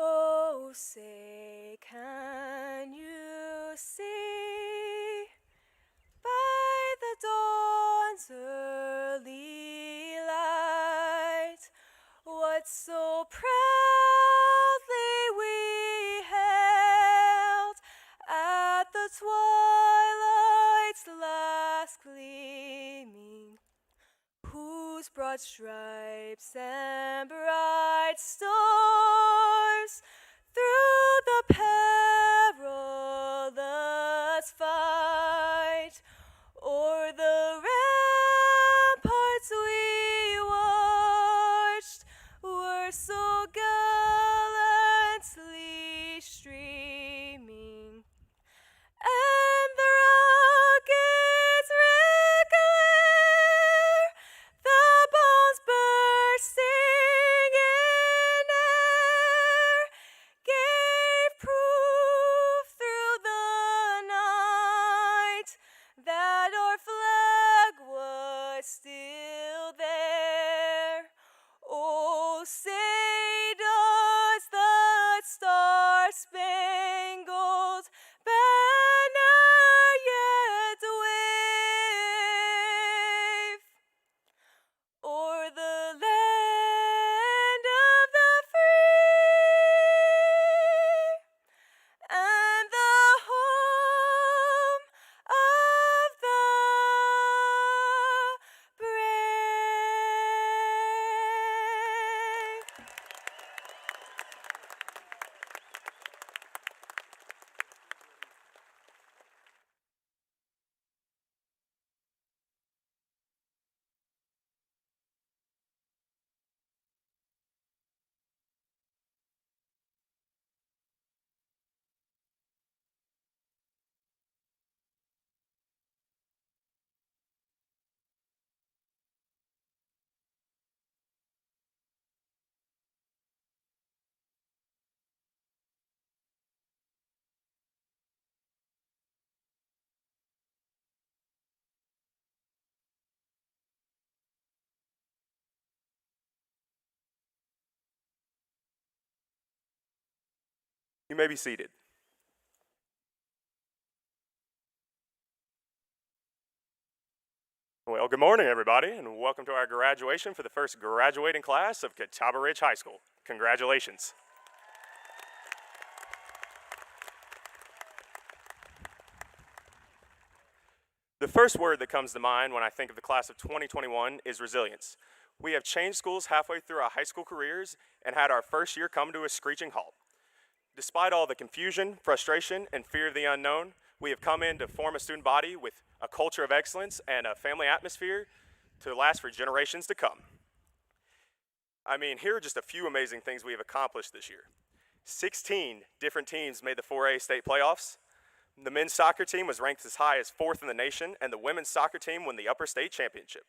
Oh, say, can you see by the dawn's early light what so proudly we hailed at the twilight's last gleaming, whose broad stripes and bright stars through the perilous fight o'er the ramparts we watched were so gallantly streaming, and the rockets' red glare, the bombs bursting in air, gave proof through the night that our flag was still there. Oh, say does the star-spangled banner yet wave o'er the land of the free and the home of the brave. You may be seated. Well, good morning, everybody, and welcome to our graduation for the first graduating class of Catawba Ridge High School. Congratulations. The first word that comes to mind when I think of the class of 2021 is resilience. We have changed schools halfway through our high school careers and had our first year come to a screeching halt. Despite all the confusion, frustration, and fear of the unknown, we have come in to form a student body with a culture of excellence and a family atmosphere to last for generations to come. I mean, here are just a few amazing things we have accomplished this year. 16 different teams made the 4A state playoffs. The men's soccer team was ranked as high as 4th in the nation, and the women's soccer team won the upper state championship.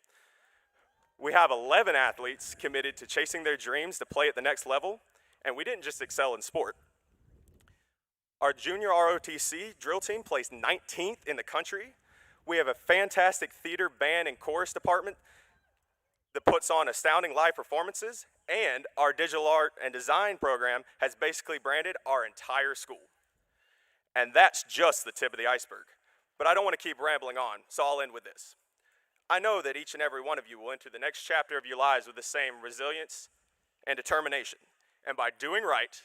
We have 11 athletes committed to chasing their dreams to play at the next level, and we didn't just excel in sport. Our junior ROTC drill team placed 19th in the country. We have a fantastic theater, band, and chorus department that puts on astounding live performances, and our digital art and design program has basically branded our entire school. And that's just the tip of the iceberg. But I don't want to keep rambling on, so I'll end with this. I know that each and every one of you will enter the next chapter of your lives with the same resilience and determination. And by doing right,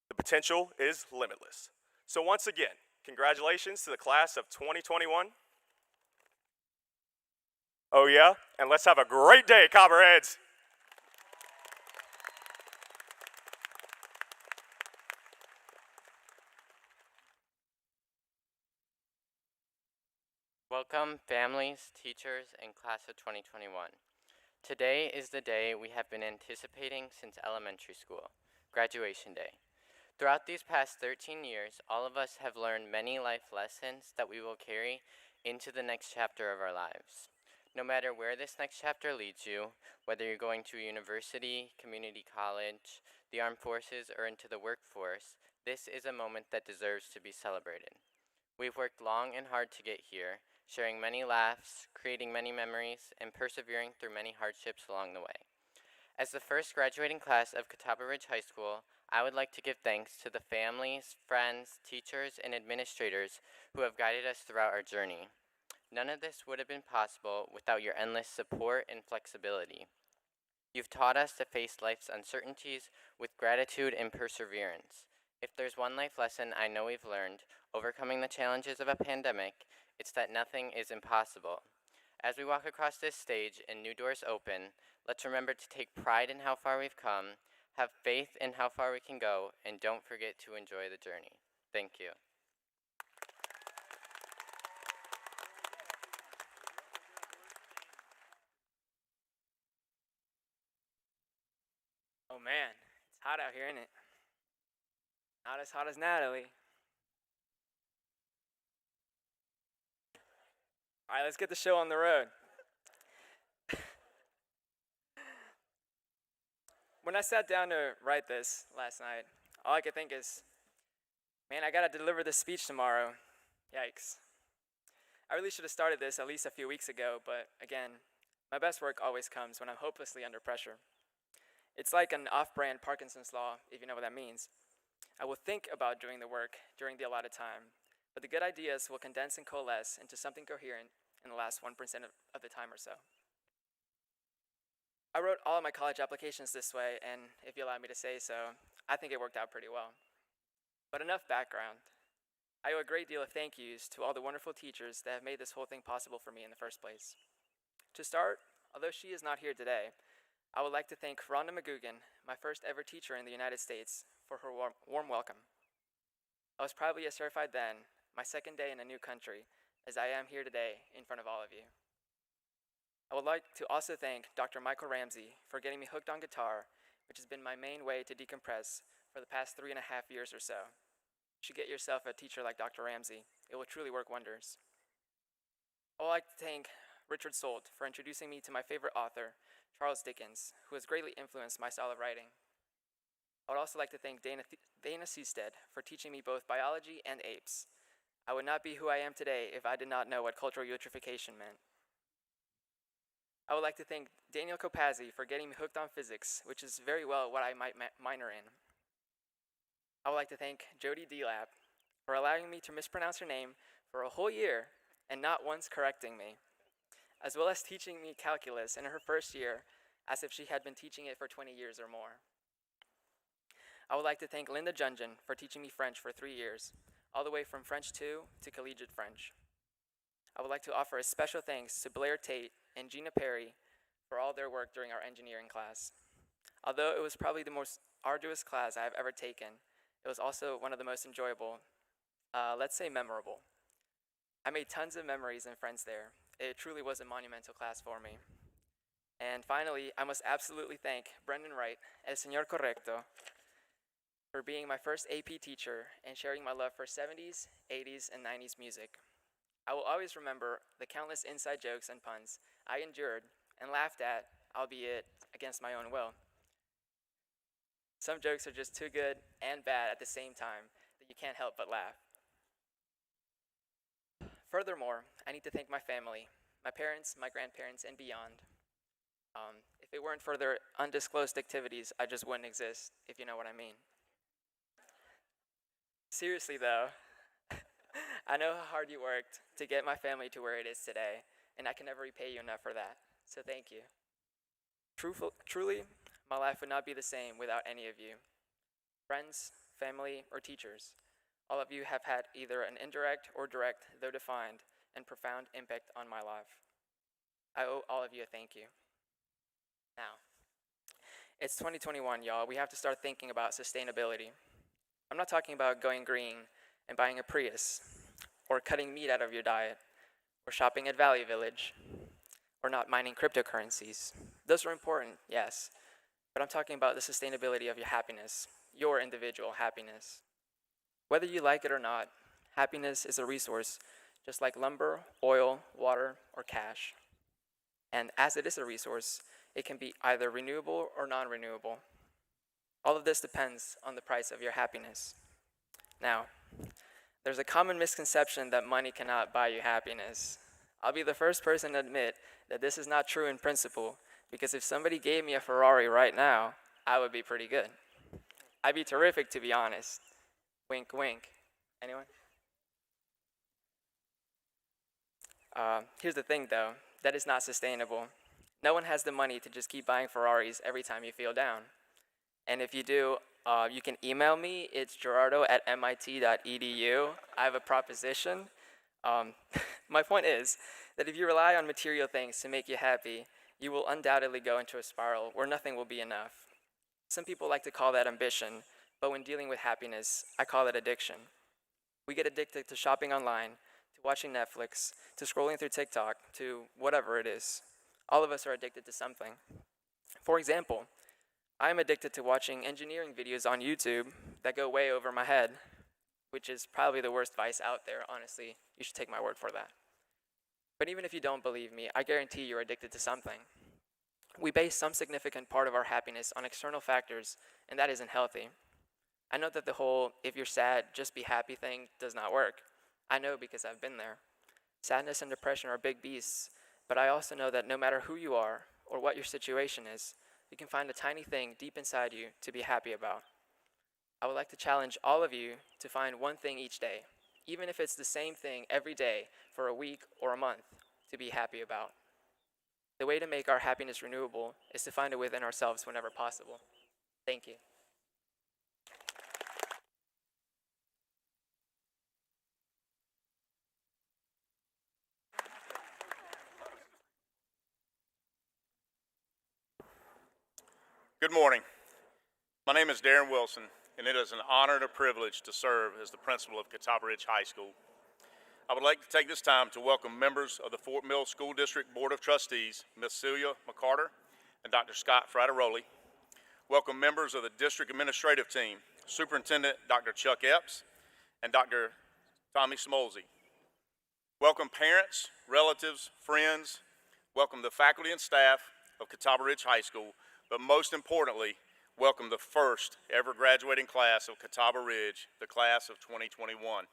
the potential is limitless. So once again, congratulations to the class of 2021. Oh yeah, and let's have a great day, Copperheads. Welcome, families, teachers, and class of 2021. Today is the day we have been anticipating since elementary school, graduation day. Throughout these past 13 years, all of us have learned many life lessons that we will carry into the next chapter of our lives. No matter where this next chapter leads you, whether you're going to a university, community college, the armed forces, or into the workforce, this is a moment that deserves to be celebrated. We've worked long and hard to get here, sharing many laughs, creating many memories, and persevering through many hardships along the way. As the first graduating class of Catawba Ridge High School, I would like to give thanks to the families, friends, teachers, and administrators who have guided us throughout our journey. None of this would have been possible without your endless support and flexibility. You've taught us to face life's uncertainties with gratitude and perseverance. If there's one life lesson I know we've learned, overcoming the challenges of a pandemic, it's that nothing is impossible. As we walk across this stage and new doors open, let's remember to take pride in how far we've come, have faith in how far we can go, and don't forget to enjoy the journey. Thank you. Oh man, it's hot out here, isn't it? Not as hot as Natalie. All right, let's get the show on the road. When I sat down to write this last night, all I could think is, man, I gotta deliver this speech tomorrow. Yikes. I really should have started this at least a few weeks ago, but again, my best work always comes when I'm hopelessly under pressure. It's like an off-brand Parkinson's law, if you know what that means. I will think about doing the work during the allotted time, but the good ideas will condense and coalesce into something coherent in the last 1% of the time or so. I wrote all of my college applications this way, and if you allow me to say so, I think it worked out pretty well. But enough background. I owe a great deal of thank yous to all the wonderful teachers that have made this whole thing possible for me in the first place. To start, although she is not here today, I would like to thank Rhonda McGugan, my first ever teacher in the United States, for her warm welcome. I was probably as terrified then, my second day in a new country, as I am here today in front of all of you. I would like to also thank Dr. Michael Ramsey for getting me hooked on guitar, which has been my main way to decompress for the past 3.5 years or so. You should get yourself a teacher like Dr. Ramsey. It will truly work wonders. I would like to thank Richard Solt for introducing me to my favorite author, Charles Dickens, who has greatly influenced my style of writing. I would also like to thank Dana Seastead for teaching me both biology and apes. I would not be who I am today if I did not know what cultural eutrophication meant. I would like to thank Daniel Kopazzi for getting me hooked on physics, which is very well what I might minor in. I would like to thank Jody Delap for allowing me to mispronounce her name for a whole year and not once correcting me, as well as teaching me calculus in her first year as if she had been teaching it for 20 years or more. I would like to thank Linda Junjin for teaching me French for 3 years, all the way from French 2 to collegiate French. I would like to offer a special thanks to Blair Tate and Gina Perry for all their work during our engineering class. Although it was probably the most arduous class I have ever taken, it was also one of the most enjoyable, let's say memorable. I made tons of memories and friends there. It truly was a monumental class for me. And finally, I must absolutely thank Brendan Wright, El Señor Correcto, for being my first AP teacher and sharing my love for 70s, 80s, and 90s music. I will always remember the countless inside jokes and puns I endured and laughed at, albeit against my own will. Some jokes are just too good and bad at the same time that you can't help but laugh. Furthermore, I need to thank my family, my parents, my grandparents, and beyond. If it weren't for their undisclosed activities, I just wouldn't exist, if you know what I mean. Seriously though, I know how hard you worked to get my family to where it is today, and I can never repay you enough for that, so thank you. Truly, my life would not be the same without any of you. Friends, family, or teachers, all of you have had either an indirect or direct, though defined, and profound impact on my life. I owe all of you a thank you. Now, it's 2021, y'all. We have to start thinking about sustainability. I'm not talking about going green and buying a Prius, or cutting meat out of your diet, or shopping at Valley Village, or not mining cryptocurrencies. Those are important, yes, but I'm talking about the sustainability of your happiness, your individual happiness. Whether you like it or not, happiness is a resource, just like lumber, oil, water, or cash. And as it is a resource, it can be either renewable or non-renewable. All of this depends on the price of your happiness. Now, there's a common misconception that money cannot buy you happiness. I'll be the first person to admit that this is not true in principle, Because if somebody gave me a Ferrari right now, I would be pretty good. I'd be terrific, to be honest. Wink, wink. Anyone? Here's the thing, though. That is not sustainable. No one has the money to just keep buying Ferraris every time you feel down. And if you do, you can email me. It's gerardo@mit.edu. I have a proposition. My point is that if you rely on material things to make you happy, you will undoubtedly go into a spiral where nothing will be enough. Some people like to call that ambition, but when dealing with happiness, I call it addiction. We get addicted to shopping online, to watching Netflix, to scrolling through TikTok, to whatever it is. All of us are addicted to something. For example, I am addicted to watching engineering videos on YouTube that go way over my head, which is probably the worst vice out there, honestly. You should take my word for that. But even if you don't believe me, I guarantee you're addicted to something. We base some significant part of our happiness on external factors, and that isn't healthy. I know that the whole if you're sad, just be happy thing does not work. I know because I've been there. Sadness and depression are big beasts, but I also know that no matter who you are or what your situation is, you can find a tiny thing deep inside you to be happy about. I would like to challenge all of you to find one thing each day, even if it's the same thing every day for a week or a month, to be happy about. The way to make our happiness renewable is to find it within ourselves whenever possible. Thank you. Good morning. My name is Darren Wilson, and it is an honor and a privilege to serve as the principal of Catawba Ridge High School. I would like to take this time to welcome members of the Fort Mill School District Board of Trustees, Ms. Celia McCarter and Dr. Scott Frateroli. Welcome members of the district administrative team, Superintendent Dr. Chuck Epps and Dr. Tommy Smolsey. Welcome parents, relatives, friends. Welcome the faculty and staff of Catawba Ridge High School, but most importantly, welcome the first ever graduating class of Catawba Ridge, the class of 2021.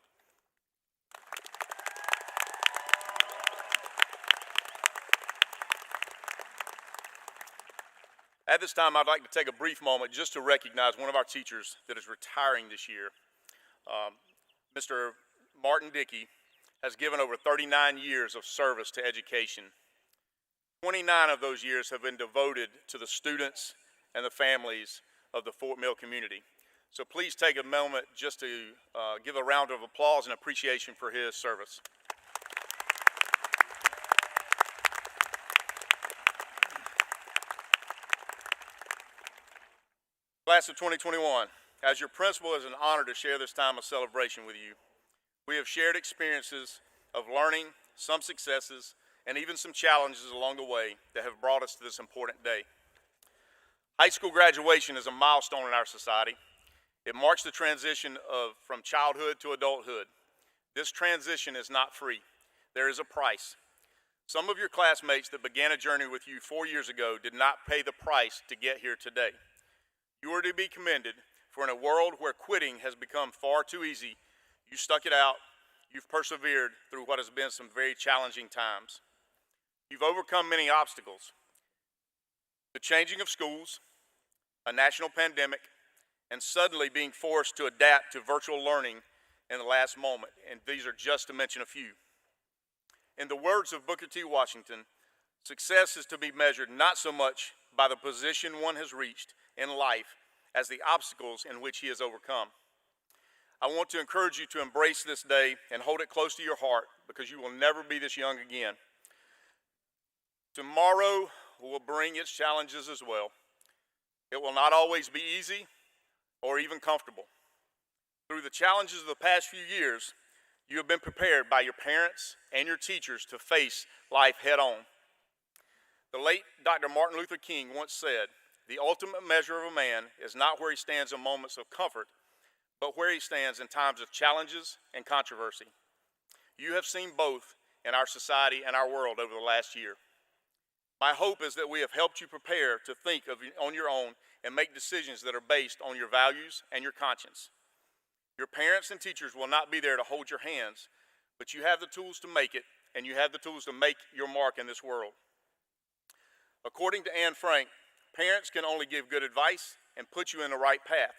At this time, I'd like to take a brief moment just to recognize one of our teachers that is retiring this year. Mr. Martin Dickey has given over 39 years of service to education. 29 of those years have been devoted to the students and the families of the Fort Mill community. So please take a moment just to give a round of applause and appreciation for his service. Class of 2021, as your principal, it is an honor to share this time of celebration with you. We have shared experiences of learning, some successes, and even some challenges along the way that have brought us to this important day. High school graduation is a milestone in our society. It marks the transition from childhood to adulthood. This transition is not free. There is a price. Some of your classmates that began a journey with you 4 years ago did not pay the price to get here today. You are to be commended, for in a world where quitting has become far too easy, you stuck it out, you've persevered through what has been some very challenging times. You've overcome many obstacles. The changing of schools, a national pandemic, and suddenly being forced to adapt to virtual learning in the last moment, and these are just to mention a few. In the words of Booker T. Washington, success is to be measured not so much by the position one has reached in life as the obstacles in which he has overcome. I want to encourage you to embrace this day and hold it close to your heart, because you will never be this young again. Tomorrow will bring its challenges as well. It will not always be easy or even comfortable. Through the challenges of the past few years, you have been prepared by your parents and your teachers to face life head on. The late Dr. Martin Luther King once said, "The ultimate measure of a man is not where he stands in moments of comfort, but where he stands in times of challenges and controversy." You have seen both in our society and our world over the last year. My hope is that we have helped you prepare to think on your own and make decisions that are based on your values and your conscience. Your parents and teachers will not be there to hold your hands, but you have the tools to make it, and you have the tools to make your mark in this world. According to Anne Frank, parents can only give good advice and put you in the right path,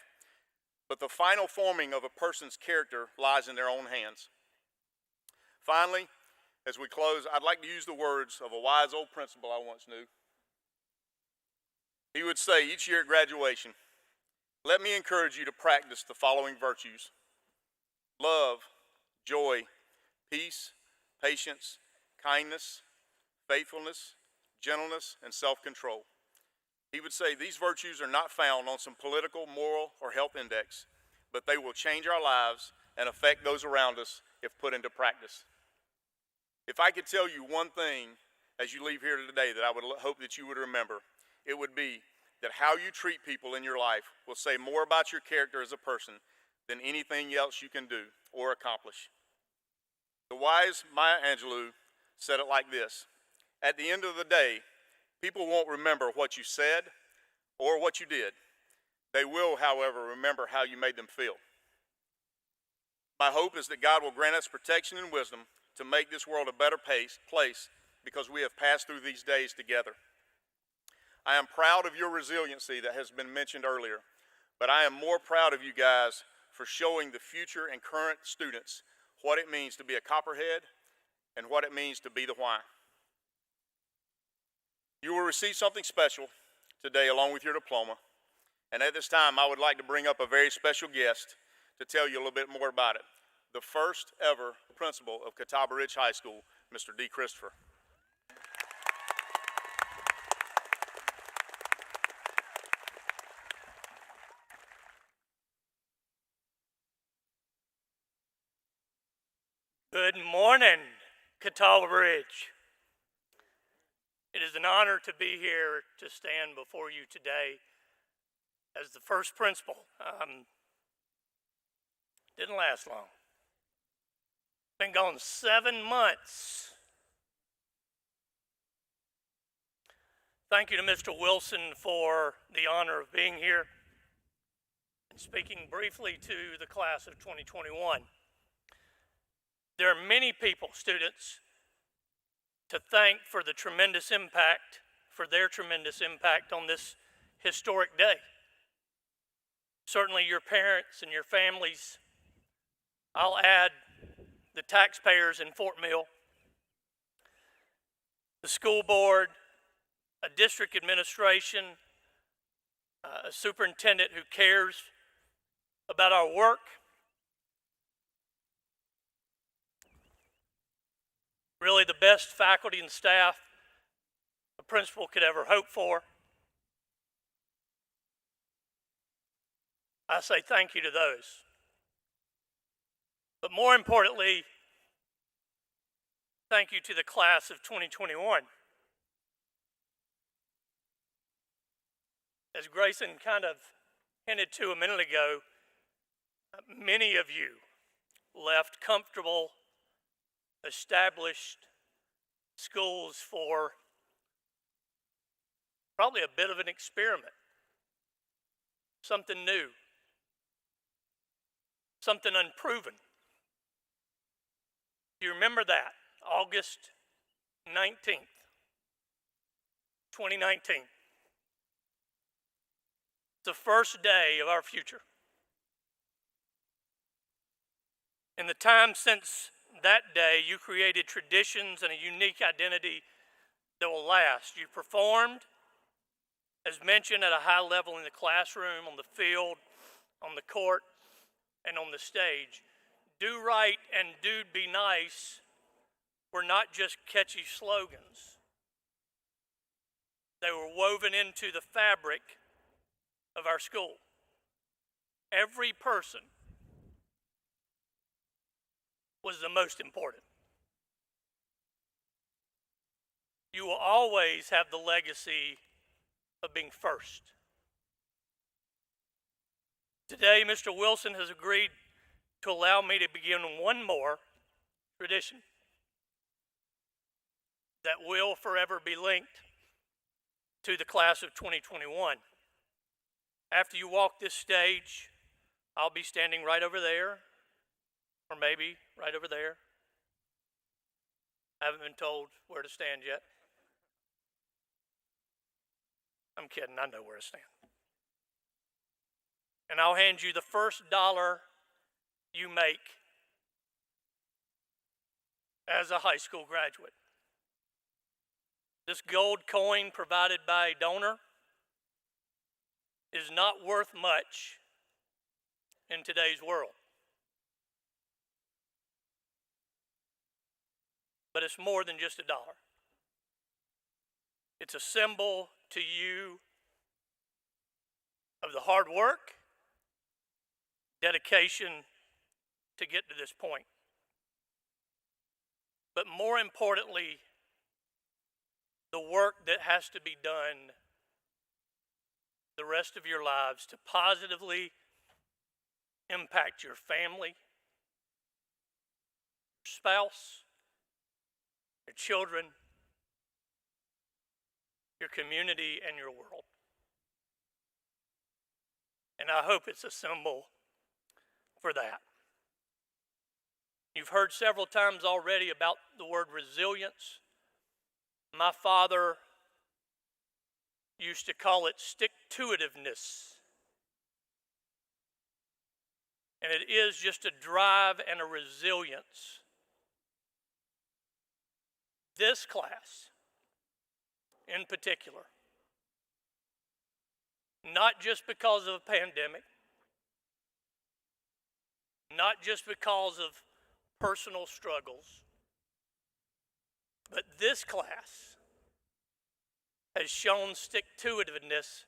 but the final forming of a person's character lies in their own hands. Finally, as we close, I'd like to use the words of a wise old principal I once knew. He would say each year at graduation, "Let me encourage you to practice the following virtues: love, joy, peace, patience, kindness, faithfulness, gentleness, and self-control." He would say these virtues are not found on some political, moral, or health index, but they will change our lives and affect those around us if put into practice. If I could tell you one thing as you leave here today that I would hope that you would remember, it would be that how you treat people in your life will say more about your character as a person than anything else you can do or accomplish. The wise Maya Angelou said it like this: "At the end of the day, people won't remember what you said or what you did. They will, however, remember how you made them feel." My hope is that God will grant us protection and wisdom to make this world a better place because we have passed through these days together. I am proud of your resiliency that has been mentioned earlier, but I am more proud of you guys for showing the future and current students what it means to be a Copperhead and what it means to be the why. You will receive something special today along with your diploma, and at this time I would like to bring up a very special guest to tell you a little bit more about it. The first ever principal of Catawba Ridge High School, Mr. D. Christopher. Good morning, Catawba Ridge. It is an honor to be here to stand before you today as the first principal. Didn't last long. Been gone 7 months. Thank you to Mr. Wilson for the honor of being here and speaking briefly to the class of 2021. There are many people, students, to thank for their tremendous impact on this historic day. Certainly your parents and your families. I'll add the taxpayers in Fort Mill, the school board, a district administration, a superintendent who cares about our work. Really the best faculty and staff a principal could ever hope for. I say thank you to those. But more importantly, thank you to the class of 2021. As Grayson kind of hinted to a minute ago, many of you left comfortable, established schools for probably a bit of an experiment, something new, something unproven. Do you remember that? August 19th, 2019. The first day of our future. In the time since that day, you created traditions and a unique identity that will last. You performed, as mentioned, at a high level in the classroom, on the field, on the court, and on the stage. Do right and do be nice were not just catchy slogans. They were woven into the fabric of our school. Every person was the most important. You will always have the legacy of being first. Today, Mr. Wilson has agreed to allow me to begin one more tradition that will forever be linked to the class of 2021. After you walk this stage, I'll be standing right over there, or maybe right over there. I haven't been told where to stand yet. I'm kidding, I know where I stand. And I'll hand you the first dollar you make as a high school graduate. This gold coin provided by a donor is not worth much in today's world. But it's more than just a dollar. It's a symbol to you of the hard work, dedication to get to this point. But more importantly, the work that has to be done the rest of your lives to positively impact your family, your spouse, your children, your community, and your world. And I hope it's a symbol for that. You've heard several times already about the word resilience. My father used to call it stick-to-itiveness. And it is just a drive and a resilience. This class, in particular, not just because of a pandemic, not just because of personal struggles, but this class has shown stick-to-itiveness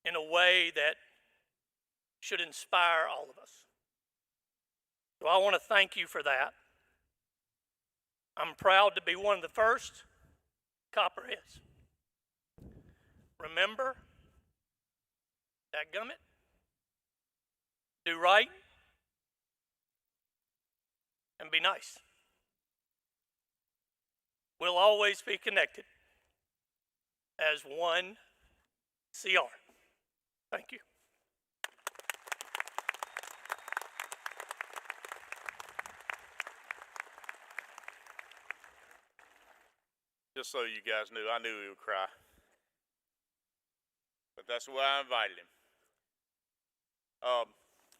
in a way that should inspire all of us. So I want to thank you for that. I'm proud to be one of the first Copperheads. Remember, dadgummit, do right and be nice. We'll always be connected as one CR. Thank you. Just so you guys knew, I knew he would cry. But that's why I invited him.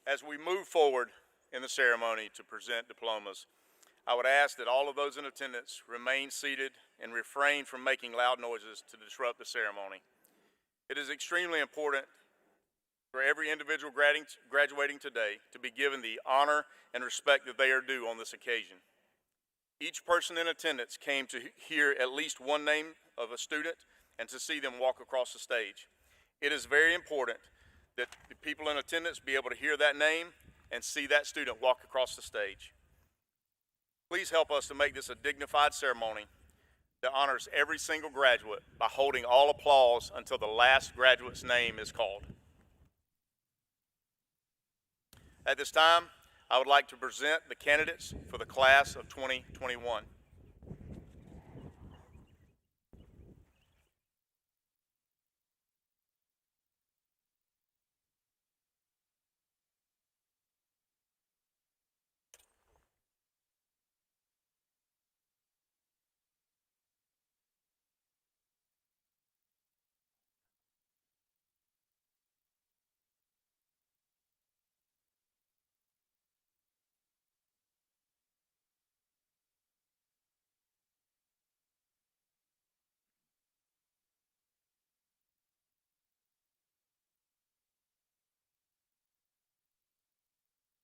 As we move forward in the ceremony to present diplomas, I would ask that all of those in attendance remain seated and refrain from making loud noises to disrupt the ceremony. It is extremely important for every individual graduating today to be given the honor and respect that they are due on this occasion. Each person in attendance came to hear at least one name of a student and to see them walk across the stage. It is very important that the people in attendance be able to hear that name and see that student walk across the stage. Please help us to make this a dignified ceremony that honors every single graduate by holding all applause until the last graduate's name is called. At this time, I would like to present the candidates for the class of 2021.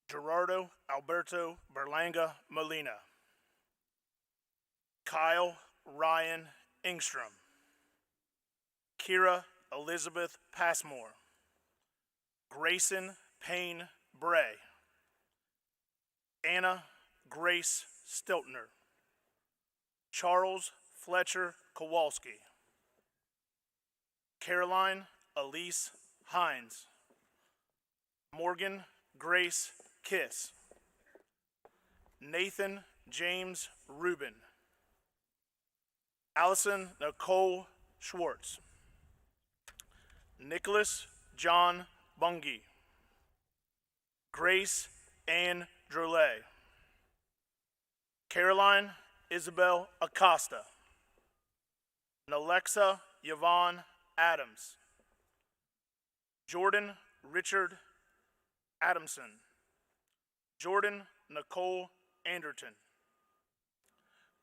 Gerardo Alberto Berlanga Molina. Kyle Ryan Engstrom. Kira Elizabeth Passmore. Grayson Payne Bray. Anna Grace Stiltner. Charles Fletcher Kowalski. Caroline Elise Hines. Morgan Grace Kiss. Nathan James Rubin. Allison Nicole Schwartz. Nicholas John Bungie. Grace Ann Drolet. Caroline Isabel Acosta. Nalexa Yvonne Adams. Jordan Richard Adamson. Jordan Nicole Anderton.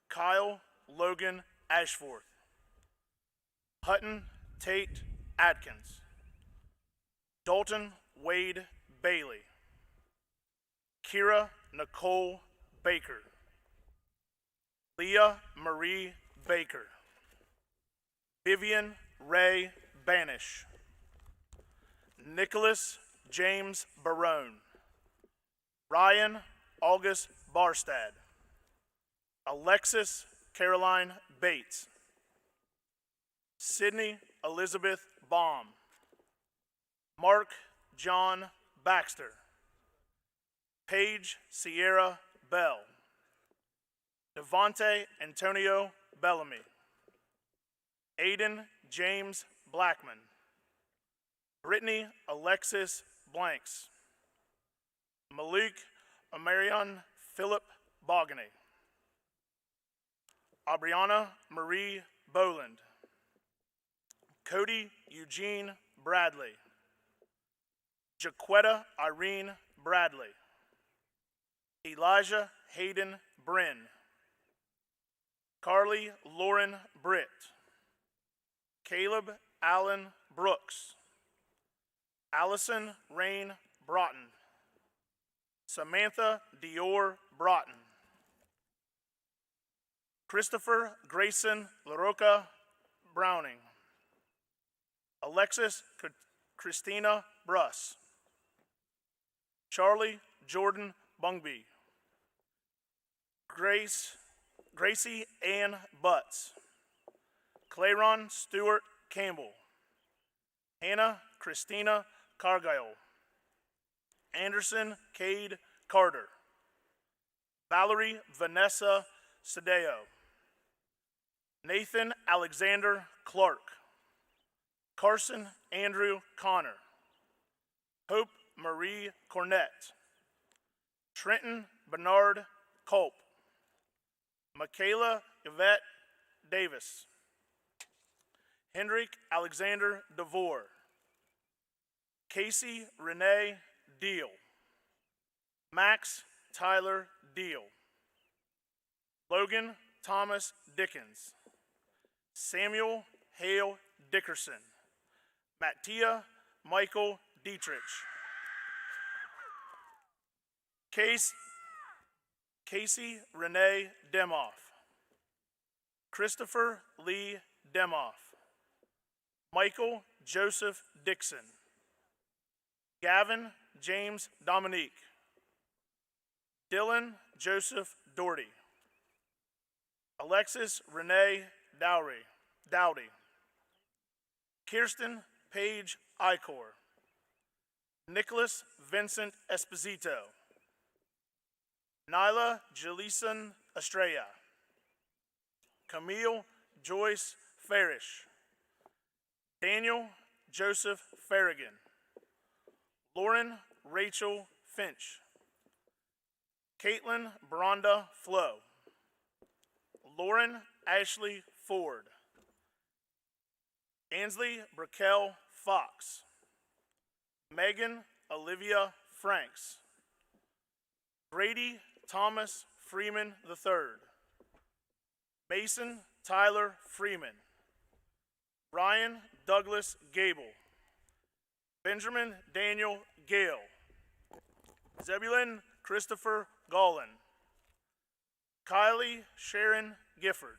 Kyle Logan Ashforth. Hutton Tate Atkins. Dalton Wade Bailey. Kira Nicole Baker. Leah Marie Baker. Vivian Ray Banish. Nicholas James Barone. Ryan August Barstad. Alexis Caroline Bates. Sydney Elizabeth Baum. Mark John Baxter. Paige Sierra Bell. Devonte Antonio Bellamy. Aiden James Blackman. Brittany Alexis Blanks. Malik Amarion Philip Bogany. Aubriana Marie Boland. Cody Eugene Bradley. Jaquetta Irene Bradley. Elijah Hayden Bryn. Carly Lauren Britt. Caleb Allen Brooks. Allison Rain Broughton. Samantha Dior Broughton. Christopher Grayson LaRocca Browning. Alexis Christina Bruss. Charlie Jordan Bungby. Gracie Ann Butts. Claron Stewart Campbell. Hannah Christina Cargile. Anderson Cade Carter. Valerie Vanessa Sadeo. Nathan Alexander Clark. Carson Andrew Connor. Hope Marie Cornett. Trenton Bernard Culp. Michaela Yvette Davis. Hendrik Alexander DeVore. Casey Renee Deal. Max Tyler Deal. Logan Thomas Dickens. Samuel Hale Dickerson. Mattia Michael Dietrich. Casey Renee Demoff. Christopher Lee Demoff. Michael Joseph Dixon. Gavin James Dominique. Dylan Joseph Doherty. Alexis Renee Dowdy. Kirsten Paige Icor. Nicholas Vincent Esposito. Nyla Jaleeson Estrella. Camille Joyce Farish. Daniel Joseph Farragon. Lauren Rachel Finch. Caitlin Bronda Flo. Lauren Ashley Ford. Ansley Brickell Fox. Megan Olivia Franks. Brady Thomas Freeman III. Mason Tyler Freeman. Ryan Douglas Gable. Benjamin Daniel Gale. Zebulon Christopher Gollin. Kylie Sharon Gifford.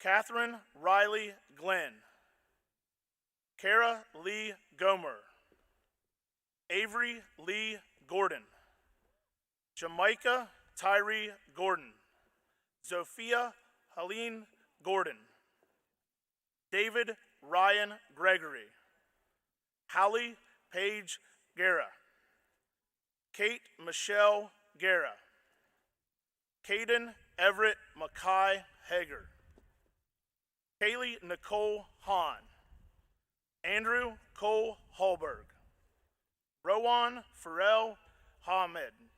Catherine Riley Glenn. Kara Lee Gomer. Avery Lee Gordon. Jamaica Tyree Gordon. Sophia Helene Gordon. David Ryan Gregory. Hallie Paige Guerra. Kate Michelle Guerra. Caden Everett Mackay Hager. Kaylee Nicole Hahn. Andrew Cole Hallberg. Rowan Farrell Hamed.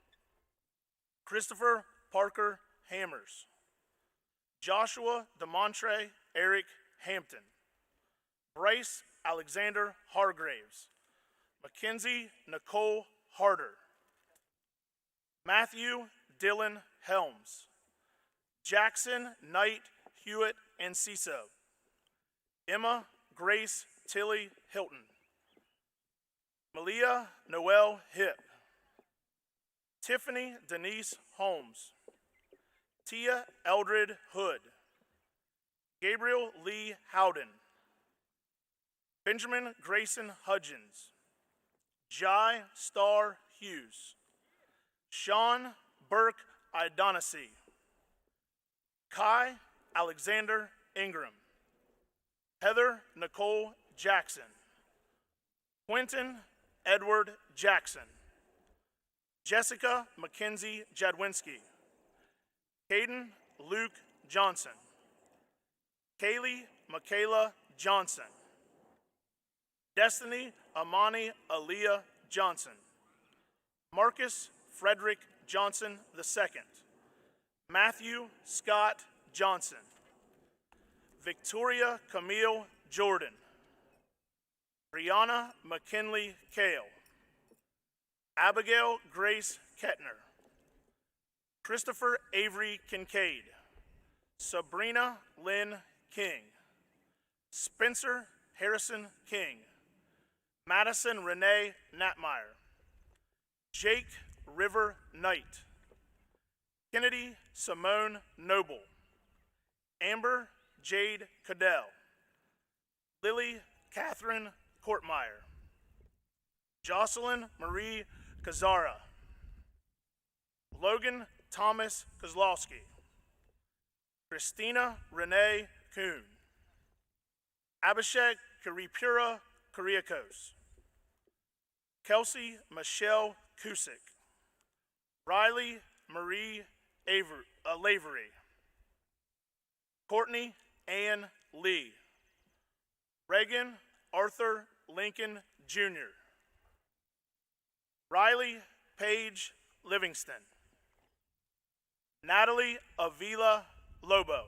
Christopher Parker Hammers. Joshua DeMontre Eric Hampton. Bryce Alexander Hargraves. Mackenzie Nicole Harder. Matthew Dylan Helms. Jackson Knight Hewitt Enciso. Emma Grace Tilly Hilton. Malia Noel Hip. Tiffany Denise Holmes. Tia Eldred Hood. Gabriel Lee Howden. Benjamin Grayson Hudgens. Jai Starr Hughes. Sean Burke Idonisi. Kai Alexander Ingram. Heather Nicole Jackson. Quentin Edward Jackson. Jessica Mackenzie Jadwinski. Caden Luke Johnson. Kaylee Michaela Johnson. Destiny Amani Aaliyah Johnson. Marcus Frederick Johnson II. Matthew Scott Johnson. Victoria Camille Jordan. Brianna McKinley Kale. Abigail Grace Kettner. Christopher Avery Kincaid. Sabrina Lynn King. Spencer Harrison King. Madison Renee Natmeyer. Jake River Knight. Kennedy Simone Noble. Amber Jade Cadell. Lily Catherine Courtmeyer. Jocelyn Marie Kazara. Logan Thomas Kozlowski. Christina Renee Kuhn. Abhishek Karipura Kuriakos. Kelsey Michelle Kusick. Riley Marie Lavery. Courtney Ann Lee. Reagan Arthur Lincoln Jr. Riley Paige Livingston. Natalie Avila Lobo.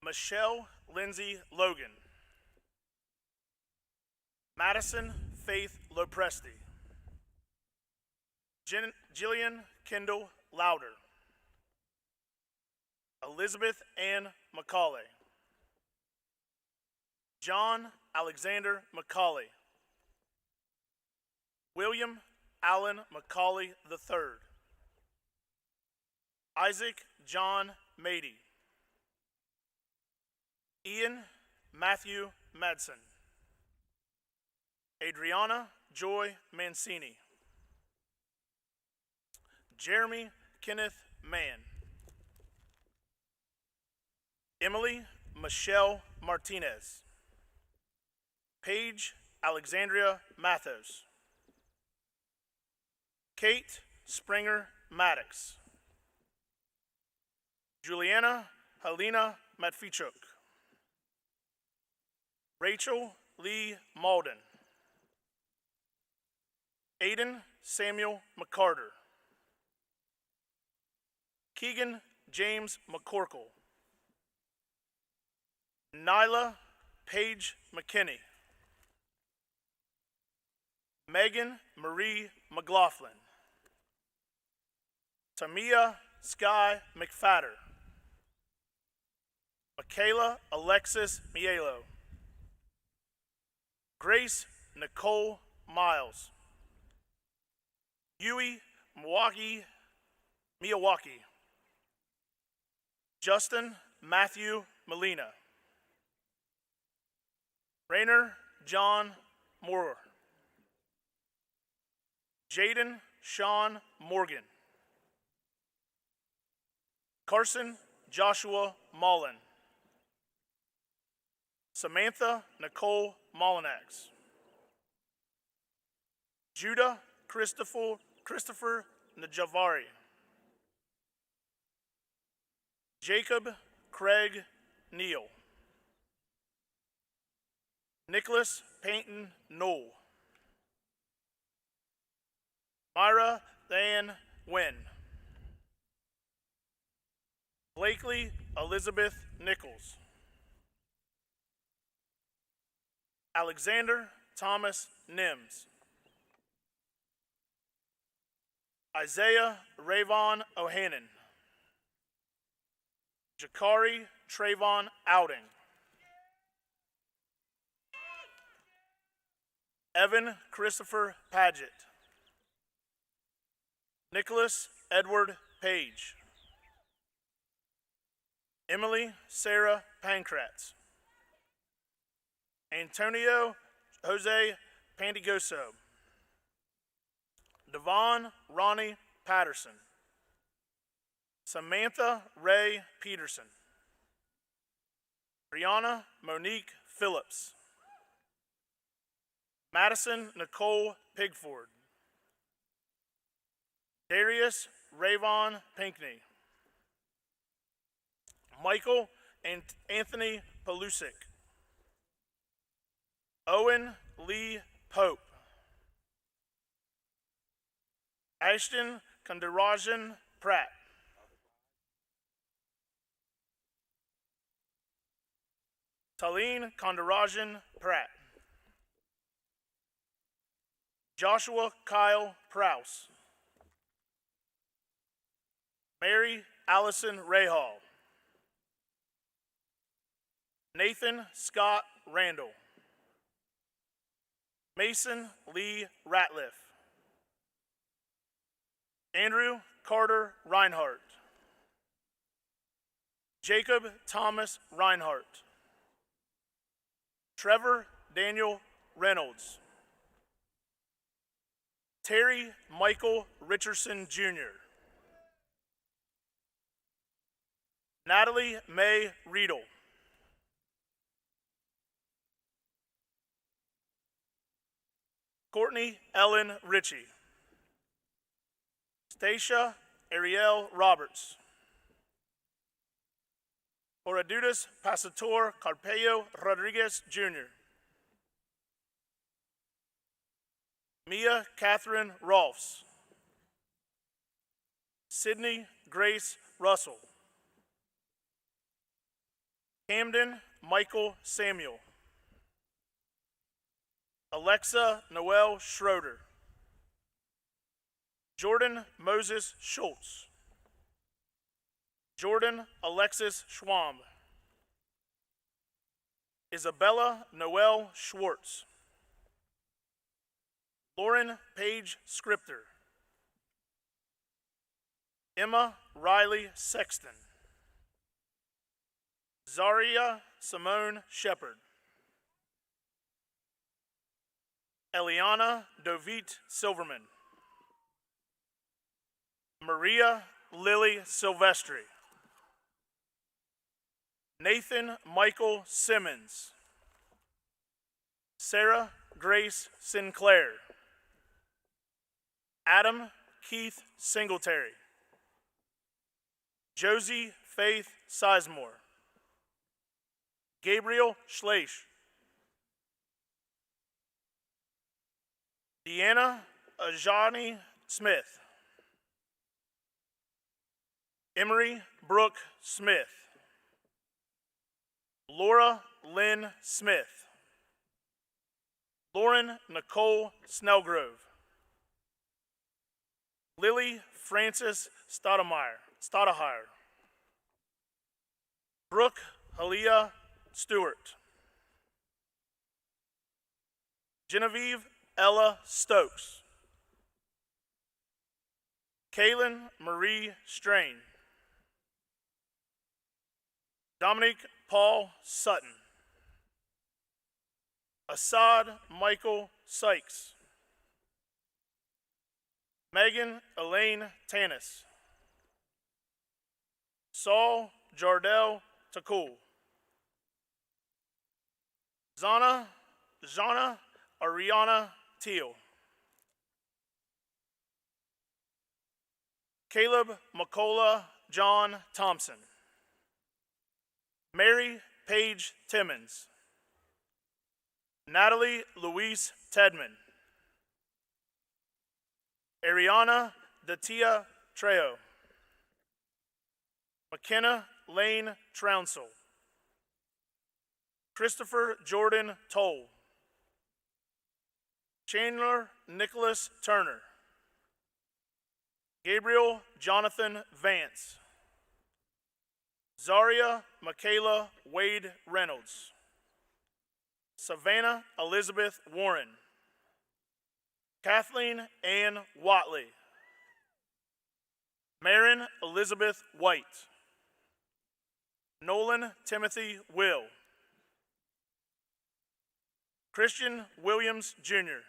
Michelle Lindsay Logan. Madison Faith Lopresti. Jillian Kendall Louder. Elizabeth Ann McCauley. John Alexander McCauley. William Allen McCauley III. Isaac John Mady. Ian Matthew Madsen. Adriana Joy Mancini. Jeremy Kenneth Mann. Emily Michelle Martinez. Paige Alexandria Mathos. Kate Springer Maddox. Juliana Helena Matfichuk. Rachel Lee Malden. Aiden Samuel McCarter. Keegan James McCorkle. Nyla Paige McKinney. Megan Marie McLaughlin. Tamia Sky McFadder. Michaela Alexis Mielo. Grace Nicole Miles. Yui Mwagi Milwaukee. Justin Matthew Molina. Rainer John Moore. Jaden Sean Morgan. Carson Joshua Mullen. Samantha Nicole Molinax. Judah Christopher Najavari. Jacob Craig Neal. Nicholas Payton Knoll. Myra Than Wynn. Blakely Elizabeth Nichols. Alexander Thomas Nims. Isaiah Rayvon O'Hannon. Jakari Trayvon Outing. Evan Christopher Paget. Nicholas Edward Page. Emily Sarah Pankratz. Antonio Jose Pandigoso. Devon Ronnie Patterson. Samantha Ray Peterson. Brianna Monique Phillips. Madison Nicole Pigford. Darius Rayvon Pinkney. Michael and Anthony Pelusic. Owen Lee Pope. Ashton Kandarajan Pratt. Taleen Kandarajan Pratt. Joshua Kyle Prouse. Mary Allison Rahal. Nathan Scott Randall. Mason Lee Ratliff. Andrew Carter Reinhardt. Jacob Thomas Reinhardt. Trevor Daniel Reynolds. Terry Michael Richardson Jr. Natalie May Riedel. Courtney Ellen Ritchie. Stacia Ariel Roberts. Oradudas Pasator Carpello Rodriguez Jr. Mia Catherine Rolfs. Sydney Grace Russell. Camden Michael Samuel. Alexa Noel Schroeder. Jordan Moses Schultz. Jordan Alexis Schwamb. Isabella Noel Schwartz. Lauren Paige Scripter. Emma Riley Sexton. Zaria Simone Shepard. Eliana Dovit Silverman. Maria Lily Silvestri. Nathan Michael Simmons. Sarah Grace Sinclair. Adam Keith Singletary. Josie Faith Sizemore. Gabriel Schleish. Deanna Ajani Smith. Emery Brooke Smith. Laura Lynn Smith. Lauren Nicole Snellgrove. Lily Frances Stadahire. Brooke Halia Stewart. Genevieve Ella Stokes. Kaylin Marie Strain. Dominic Paul Sutton. Assad Michael Sykes. Megan Elaine Tanis. Saul Jardel Takul. Jana Ariana Teal. Caleb McCullough John Thompson. Mary Paige Timmons. Natalie Louise Tedman. Ariana Datia Trejo. McKenna Lane Trounsel. Christopher Jordan Toll. Chandler Nicholas Turner. Gabriel Jonathan Vance. Zaria Michaela Wade Reynolds. Savannah Elizabeth Warren. Kathleen Ann Watley. Marin Elizabeth White. Nolan Timothy Will. Christian Williams Jr.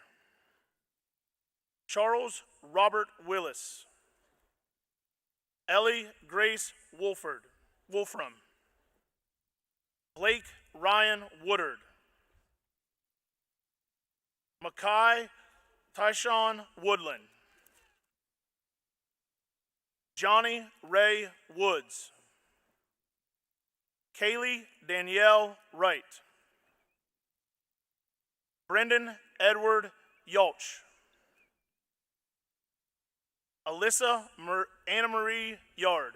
Charles Robert Willis. Ellie Grace Wolfram. Blake Ryan Woodard. Makai Tyshawn Woodland. Johnny Ray Woods. Kaylee Danielle Wright. Brendan Edward Yalch. Alyssa Anna Marie Yard.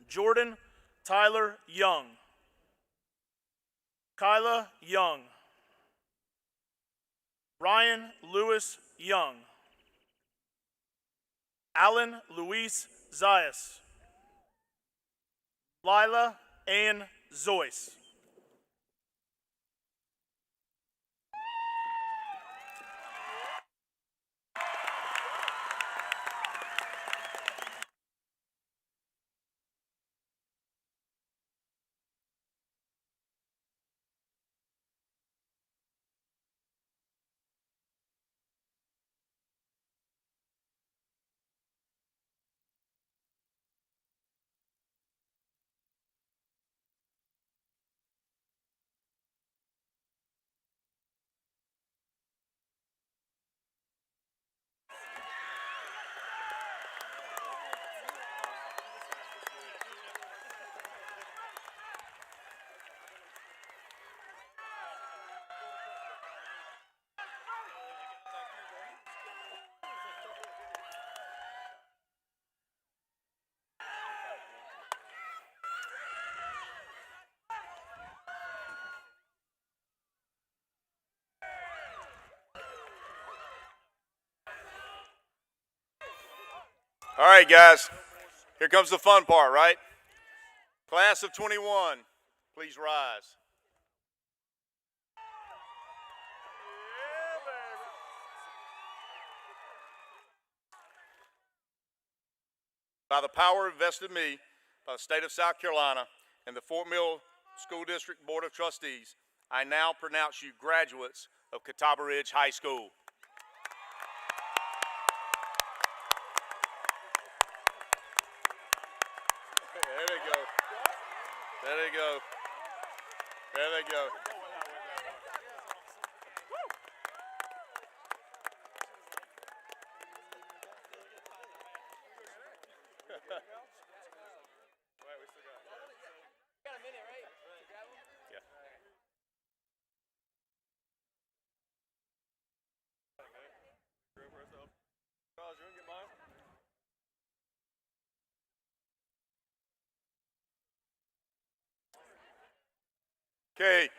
Jordan Tyler Young. Kyla Young. Ryan Lewis Young. Alan Luis Zayas. Lila Ann Zoyce. All right, guys, here comes the fun part, right? Class of 21, please rise. By the power invested in me by the state of South Carolina and the Fort Mill School District Board of Trustees, I now pronounce you graduates of Catawba Ridge High School. There they go. There they go. There they go. Okay,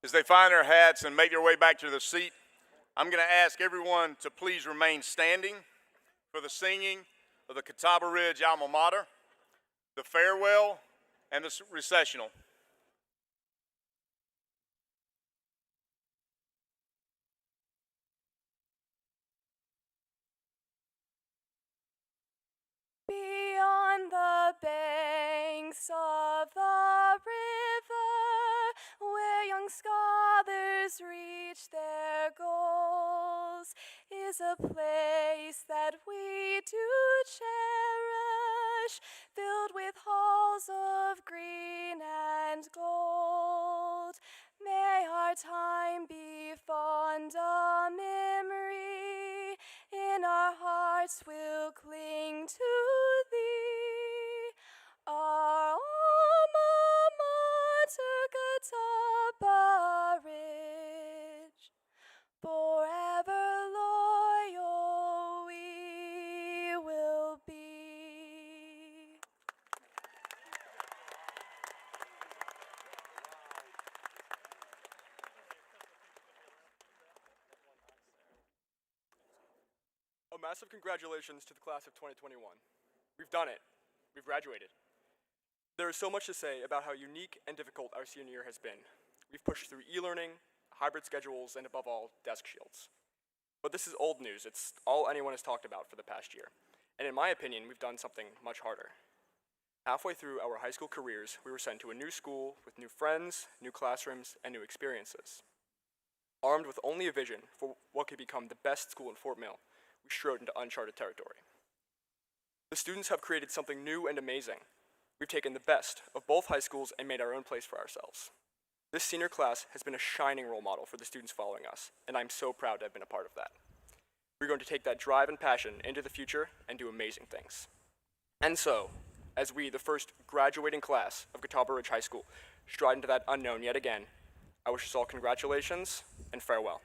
as they find their hats and make their way back to their seat, I'm going to ask everyone to please remain standing for the singing of the Catawba Ridge alma mater, the farewell, and the recessional. their goals is a place that we do cherish, filled with halls of green and gold. May our time be fond a memory, in our hearts we'll cling to thee. Our alma mater, Catawba Ridge, forever loyal we will be. A massive congratulations to the class of 2021. We've done it. We've graduated. There is so much to say about how unique and difficult our senior year has been. We've pushed through e-learning, hybrid schedules, and above all, desk shields. But this is old news. It's all anyone has talked about for the past year. And in my opinion, we've done something much harder. Halfway through our high school careers, we were sent to a new school with new friends, new classrooms, and new experiences. Armed with only a vision for what could become the best school in Fort Mill, we strode into uncharted territory. The students have created something new and amazing. We've taken the best of both high schools and made our own place for ourselves. This senior class has been a shining role model for the students following us, and I'm so proud to have been a part of that. We're going to take that drive and passion into the future and do amazing things. And so, as we, the first graduating class of Catawba Ridge High School, stride into that unknown yet again, I wish us all congratulations and farewell.